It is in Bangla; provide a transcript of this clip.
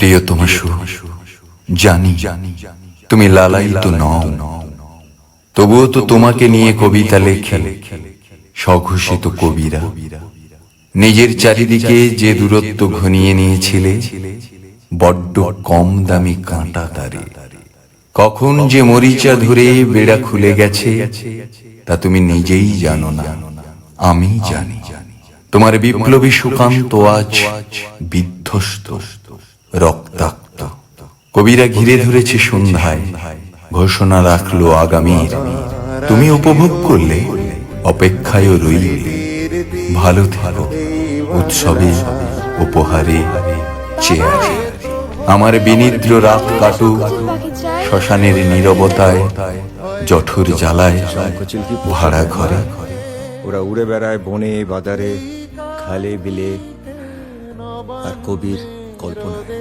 প্রিয়তমা জানি তুমি লালায়িত নও, তবুও তো তোমাকে নিয়ে কবিতা লেখে স্বঘোষিত কবিরা। নিজের চারিদিকে যে দূরত্ব ঘনিয়ে নিয়েছিলে বড্ড কম দামি কাঁটা তারে, কখন যে মরিচা ধরে বেড়া খুলে গেছে তা তুমি নিজেই জানো না, আমি জানি। তোমার বিপ্লবী সুকান্ত আজ বিধ্বস্ত রক্তাক্ত। কবিরা ঘিরে ধরেছে সন্ধ্যায়, ঘোষণা রাখলো আগামীর। তুমি উপভোগ করলে, অপেক্ষায়ও রইলে। ভালো থেকো উৎসবে, উপহারে, চেয়ারে। আমার বিনিদ্র রাত কাটুক শ্মশানের নীরবতায়, জঠুর জ্বালায় ভাড়া ঘরে। ওরা উড়ে বেড়ায় বনে বাজারে, খালে বিলে, আর কবির কল্পনায়।